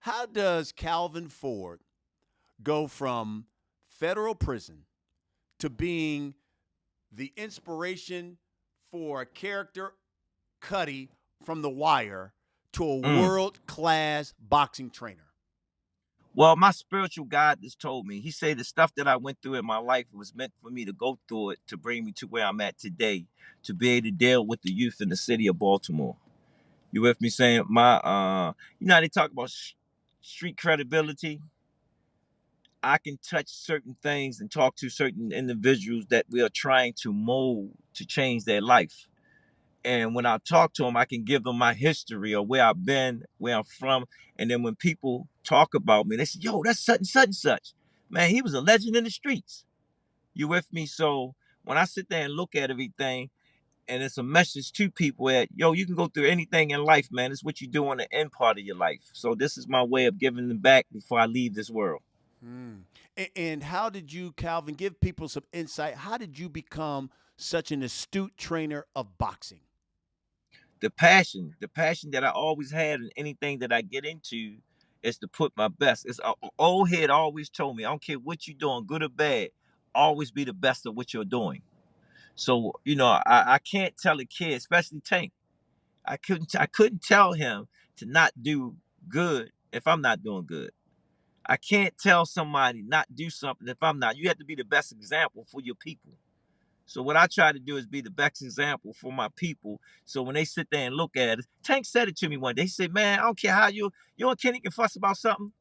How does Calvin Ford go from federal prison to being the inspiration for a character Cuddy from The Wire to a Mm. world class boxing trainer? Well, my spiritual guide just told me. He said the stuff that I went through in my life was meant for me to go through it to bring me to where I'm at today, to be able to deal with the youth in the city of Baltimore. You with me saying you know how they talk about street credibility? I can touch certain things and talk to certain individuals that we are trying to mold to change their life. And when I talk to them, I can give them my history or where I've been, where I'm from. And then when people talk about me, they say, yo, that's such and such and such. Man, he was a legend in the streets. You with me? So when I sit there and look at everything, and it's a message to people that, yo, you can go through anything in life, man. It's what you do on the end part of your life. So this is my way of giving them back before I leave this world. Hmm. And how did you, Calvin, give people some insight? How did you become such an astute trainer of boxing? The passion that I always had in anything that I get into is to put my best. It's a old head always told me, I don't care what you're doing, good or bad, always be the best of what you're doing. So, I can't tell a kid, especially Tank. I couldn't tell him to not do good if I'm not doing good. I can't tell somebody not do something if I'm not. You have to be the best example for your people. So what I try to do is be the best example for my people. So when they sit there and look at it, Tank said it to me one day. He said, "Man, I don't care how you and Kenny can fuss about something.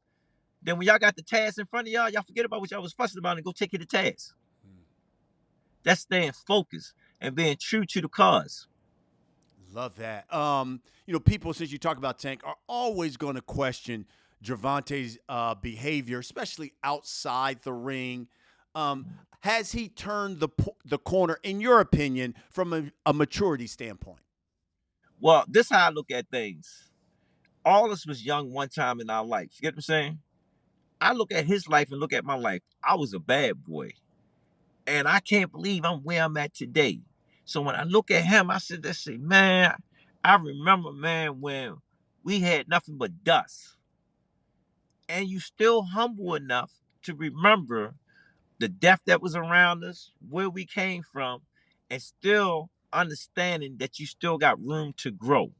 Then when y'all got the task in front of y'all forget about what y'all was fussing about and go take it to task." That's staying focused and being true to the cause. Love that. People, since you talk about Tank, are always going to question Gervonta's behavior, especially outside the ring. Has he turned the corner, in your opinion, from a maturity standpoint? Well, this how I look at things. All of us was young one time in our life. You get what I'm saying? I look at his life and look at my life. I was a bad boy. And I can't believe I'm where I'm at today. So when I look at him, I say, man, I remember, man, when we had nothing but dust. And you still humble enough to remember the death that was around us, where we came from, and still understanding that you still got room to grow.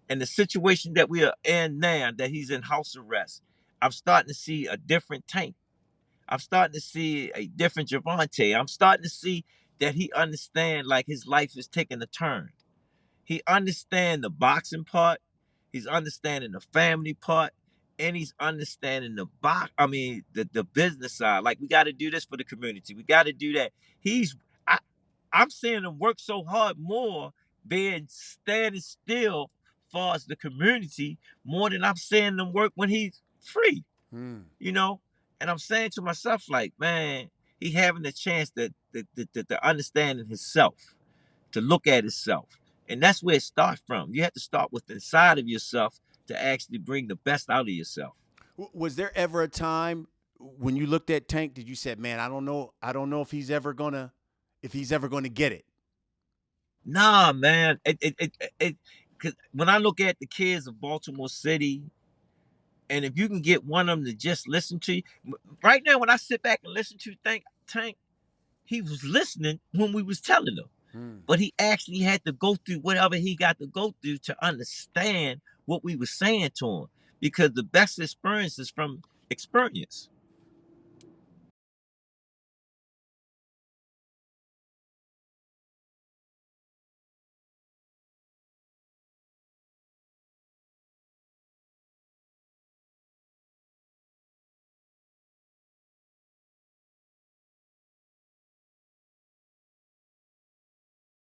And the situation that we are in now, that he's in house arrest, I'm starting to see a different Tank. I'm starting to see a different Javante. I'm starting to see that he understand like his life is taking a turn. He understand the boxing part. He's understanding the family part, and he's understanding the business side. Like we got to do this for the community. We got to do that. I, I'm seeing him work so hard more, being standing still, far as the community, more than I'm seeing them work when he's free Hmm. you know. And I'm saying to myself, like, man, he having the chance to understand himself, to look at himself, and that's where it starts from. You have to start with inside of yourself to actually bring the best out of yourself. Was there ever a time when you looked at Tank that you said, "Man, I don't know if he's ever gonna get it"? Nah, man, 'cause when I look at the kids of Baltimore City, and if you can get one of them to just listen to you, right now, when I sit back and listen to Tank, he was listening when we was telling him. Hmm. But he actually had to go through whatever he got to go through to understand what we were saying to him, because the best experience is from experience.